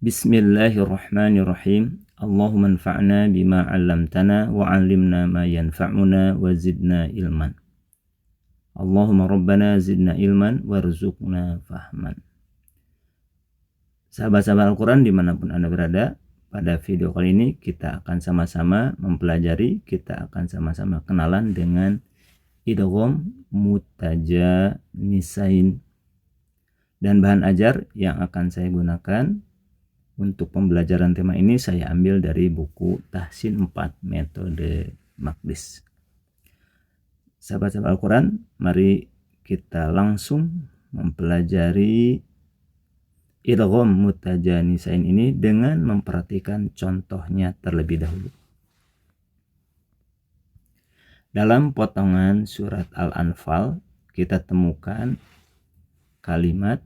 Bismillahirrahmanirrahim. Allahumma anfa'na bima 'allamtana wa 'allimna ma yanfa'una wa zidna ilman. Allahumma rabbana zidna ilman warzuqna fahman. Sahabat-sahabat Al-Quran dimanapun Anda berada, pada video kali ini kita akan sama-sama mempelajari, kita akan sama-sama kenalan dengan idgham mutajanisain. Dan bahan ajar yang akan saya gunakan untuk pembelajaran tema ini saya ambil dari buku Tahsin 4 Metode Maqdis. Sahabat-sahabat Al-Quran, mari kita langsung mempelajari idgham mutajanisain ini dengan memperhatikan contohnya terlebih dahulu. Dalam potongan surat Al-Anfal kita temukan kalimat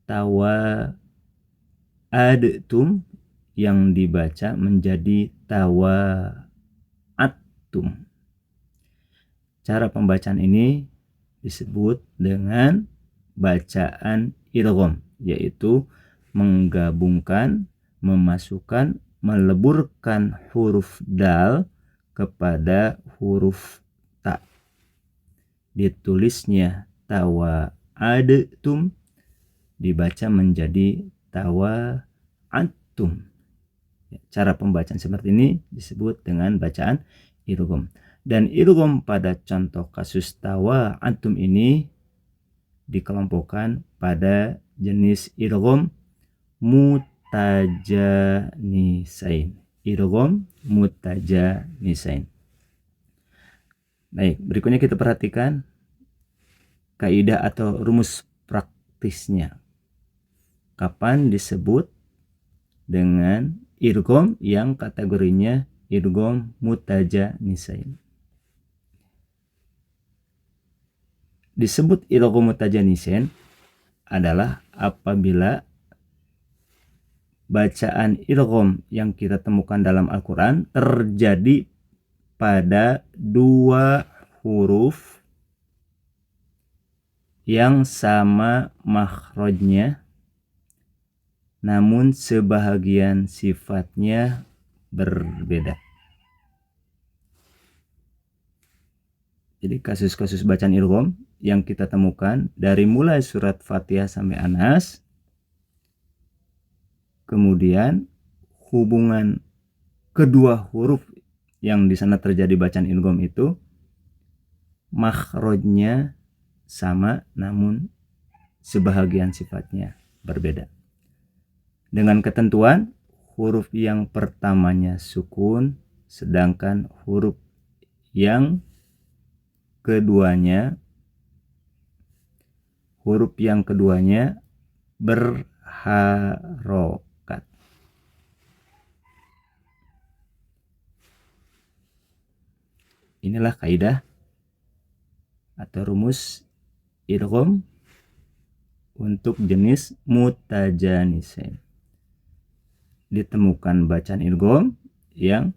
tawaadtum yang dibaca menjadi tawaattum. Cara pembacaan ini disebut dengan bacaan idgham, yaitu menggabungkan, memasukkan, meleburkan huruf dal kepada huruf ta. Ditulisnya tawaadtum, dibaca menjadi tawaattum. Cara pembacaan seperti ini disebut dengan bacaan idgham. Dan idgham pada contoh kasus tawaattum ini dikelompokkan pada jenis idgham mutajanisain. Idgham mutajanisain. Baik, berikutnya kita perhatikan kaidah atau rumus praktisnya. Kapan disebut dengan idgham yang kategorinya idgham mutajanisain? Disebut idgham mutajanisain adalah apabila bacaan idgham yang kita temukan dalam Al-Quran terjadi pada dua huruf yang sama makhrajnya, namun sebahagian sifatnya berbeda. Jadi kasus-kasus bacaan idgham yang kita temukan dari mulai surat Fatihah sampai Anas, kemudian hubungan kedua huruf yang di sana terjadi bacaan idgham itu makhrajnya sama namun sebahagian sifatnya berbeda. Dengan ketentuan huruf yang pertamanya sukun, sedangkan huruf yang keduanya berharokat. Inilah kaidah atau rumus idgham untuk jenis mutajanisain. Ditemukan bacaan idgham yang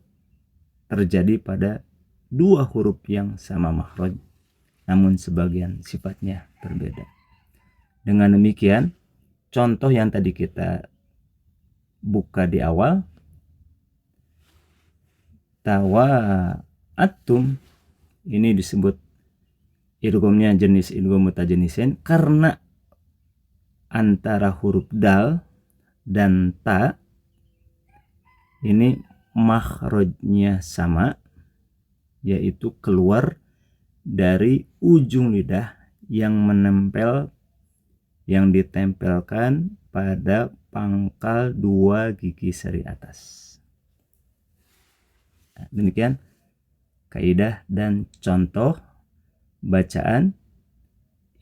terjadi pada dua huruf yang sama makhraj, namun sebagian sifatnya berbeda. Dengan demikian, contoh yang tadi kita buka di awal, tawaattum, ini disebut idghamnya jenis idgham mutajanisain karena antara huruf dal dan ta ini makhrajnya sama, yaitu keluar dari ujung lidah yang ditempelkan pada pangkal dua gigi seri atas. Nah, demikian kaidah dan contoh bacaan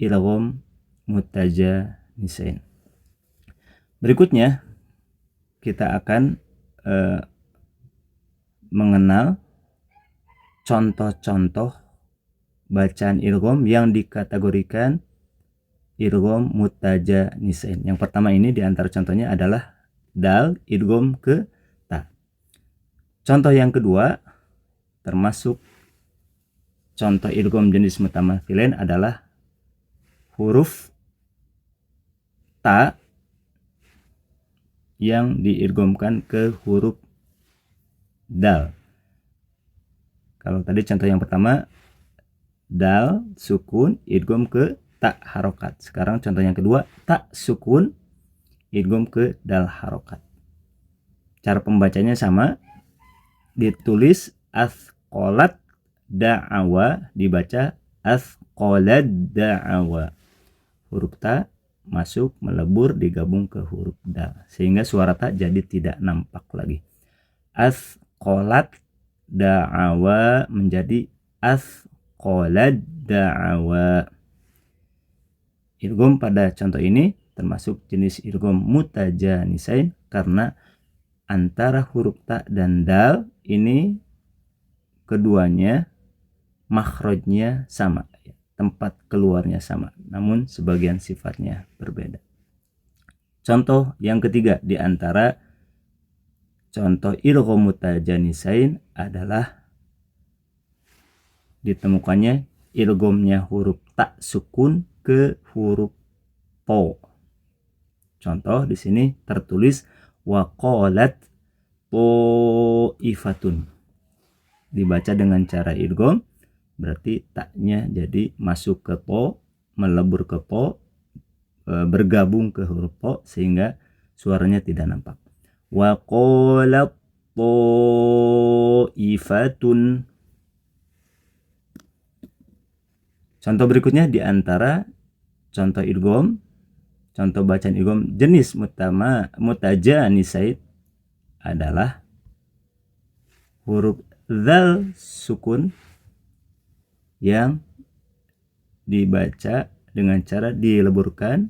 idgham mutajanisain. Berikutnya kita akan mengenal contoh-contoh bacaan idgham yang dikategorikan idgham mutajanisain. Yang pertama ini di antara contohnya adalah dal idgham ke ta. Contoh yang kedua termasuk contoh idgham jenis mutamathilain adalah huruf ta yang diidghamkan ke huruf dal. Kalau tadi contoh yang pertama dal sukun idgham ke ta harokat. Sekarang contoh yang kedua ta sukun idgham ke dal harokat. Cara pembacanya sama, ditulis asqolat da'awa, dibaca asqolad da'awa. Huruf ta masuk melebur digabung ke huruf dal sehingga suara ta jadi tidak nampak lagi. Asqolat da'awa menjadi asqolad da'awa. Idgham pada contoh ini termasuk jenis idgham mutajanisain karena antara huruf ta dan dal ini keduanya makhrajnya sama, tempat keluarnya sama, namun sebagian sifatnya berbeda. Contoh yang ketiga di antara contoh idgham mutajanisain adalah ditemukannya idghamnya huruf ta sukun ke huruf po. Contoh di sini tertulis waqalat ifatun. Dibaca dengan cara idgham berarti taknya jadi masuk ke po, melebur ke po, bergabung ke huruf po sehingga suaranya tidak nampak. Waqalat ifatun. Contoh berikutnya di antara contoh idgham, contoh bacaan idgham jenis mutajanisain adalah huruf dzal sukun yang dibaca dengan cara dileburkan,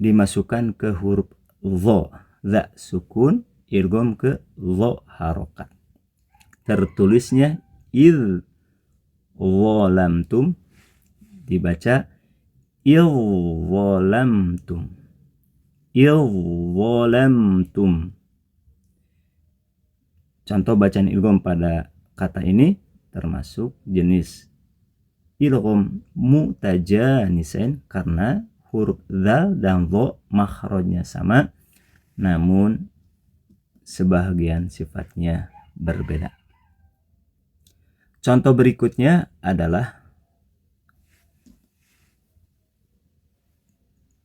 dimasukkan ke huruf dha, dha sukun idgham ke dha harokat. Tertulisnya id zalamtum, dibaca zalamtum, zalamtum. Contoh bacaan idgham pada kata ini termasuk jenis idgham mutajanisain karena huruf dzal dan dha makhrajnya sama namun sebahagian sifatnya berbeda. Contoh berikutnya adalah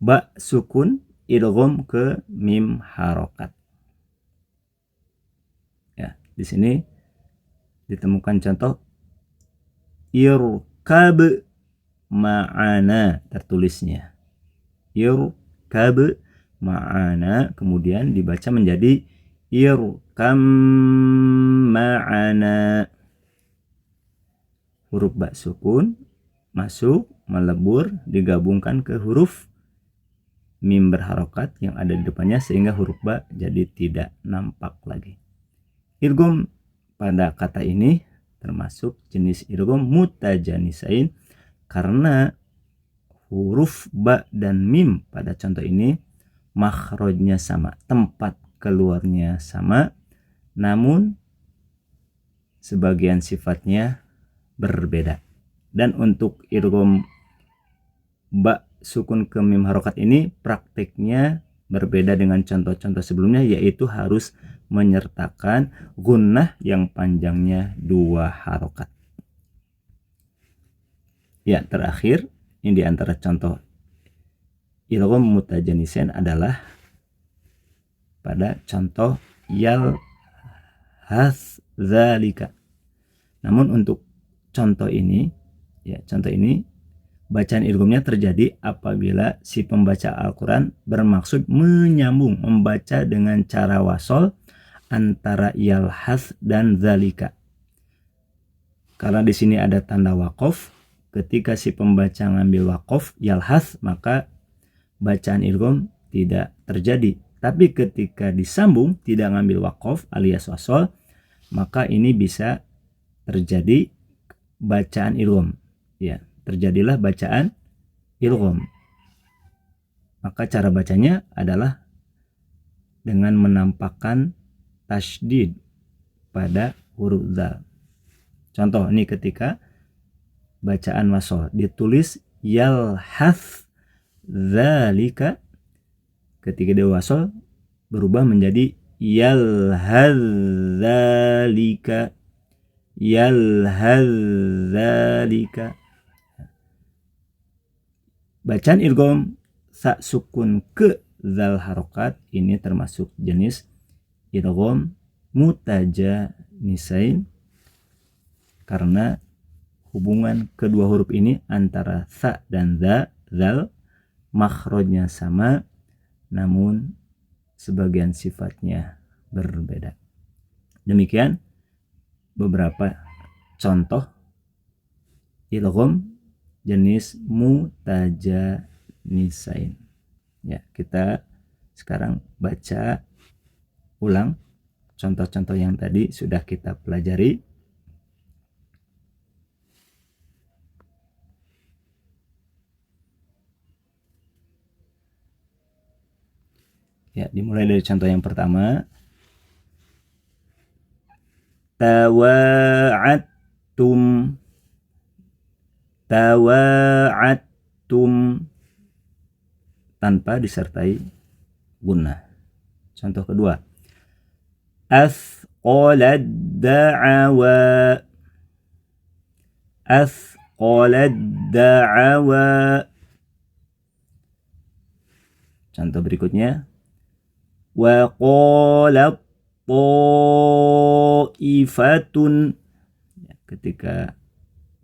ba sukun idgham ke mim harokat. Ya, di sini ditemukan contoh irkab ma'ana, tertulisnya irkab ma'ana, kemudian dibaca menjadi irkam ma'ana. Huruf ba sukun masuk melebur digabungkan ke huruf mim berharokat yang ada di depannya sehingga huruf ba jadi tidak nampak lagi. Idgham pada kata ini termasuk jenis idgham mutajanisain karena huruf ba dan mim pada contoh ini makhrajnya sama, tempat keluarnya sama, namun sebagian sifatnya berbeda. Dan untuk idgham ba sukun ke mim harokat ini praktiknya berbeda dengan contoh-contoh sebelumnya, yaitu harus menyertakan gunnah yang panjangnya 2 harokat. Ya, terakhir ini di antara contoh idgham mutajanisain adalah pada contoh yal has zalika. Namun untuk contoh ini bacaan idghamnya terjadi apabila si pembaca Al-Quran bermaksud menyambung, membaca dengan cara wasol antara yalhas dan zalika. Karena di sini ada tanda waqaf, ketika si pembaca ngambil waqaf yalhas maka bacaan idgham tidak terjadi. Tapi ketika disambung tidak ngambil waqaf alias wasol, maka ini bisa terjadi bacaan idgham. Ya, terjadilah bacaan idgham. Maka cara bacanya adalah dengan menampakkan tasydid pada huruf dzal. Contoh ini ketika bacaan wasol ditulis yalhas dzalika, ketika dia wasol berubah menjadi yalhadzalika. Yalhadzalika. Bacaan idgham sa sukun ke zal harokat ini termasuk jenis idgham mutajanisain karena hubungan kedua huruf ini antara sa dan zal makhrajnya sama namun sebagian sifatnya berbeda. Demikian beberapa contoh idgham jenis mutajanisain. Ya, kita sekarang baca ulang contoh-contoh yang tadi sudah kita pelajari. Ya, dimulai dari contoh yang pertama. Tawa'attum. Tawa'attum tanpa disertai gunnah. Contoh kedua. Asqalad da'awa. Asqalad da'awa. Contoh berikutnya. Wa qalat ta'ifatun. Ketika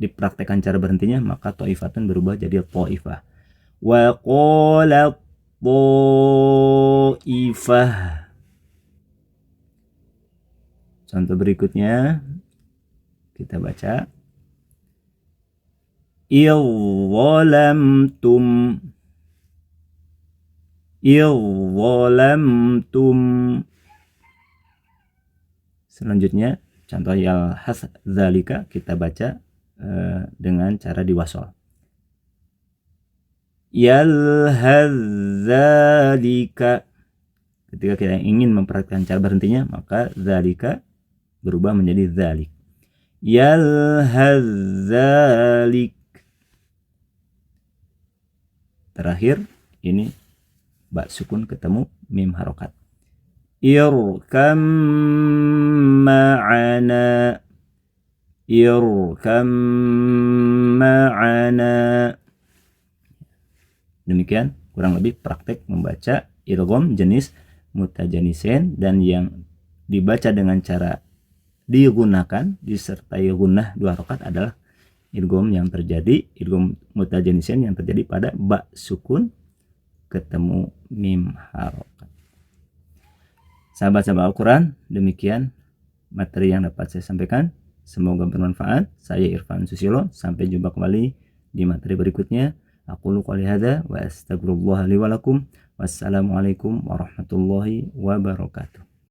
dipraktekkan cara berhentinya maka ta'ifatun berubah jadi ta'ifah. Wa qalat ta'ifah. Contoh berikutnya kita baca. Idzalamtum. Idzalamtum. Selanjutnya contoh yalhadzalika kita baca dengan cara diwasol. Yalhadzalika. Ketika kita ingin memperhatikan cara berhentinya maka zalika berubah menjadi zalik. Yalhadzalik. Terakhir ini ba sukun ketemu mim harokat. Irkam ma'ana. Irkam ma'ana. Demikian kurang lebih praktek membaca idgham jenis mutajanisain, dan yang dibaca dengan cara digunakan disertai gunnah 2 harokat adalah idgham yang terjadi, idgham mutajanisain yang terjadi pada ba sukun ketemu mim harokat. Sahabat-sahabat Al-Quran, demikian materi yang dapat saya sampaikan. Semoga bermanfaat. Saya Irfan Susilo. Sampai jumpa kembali di materi berikutnya. Aqulu qouli hadza wa astaghfirullah li wa lakum. Wassalamualaikum warahmatullahi wabarakatuh.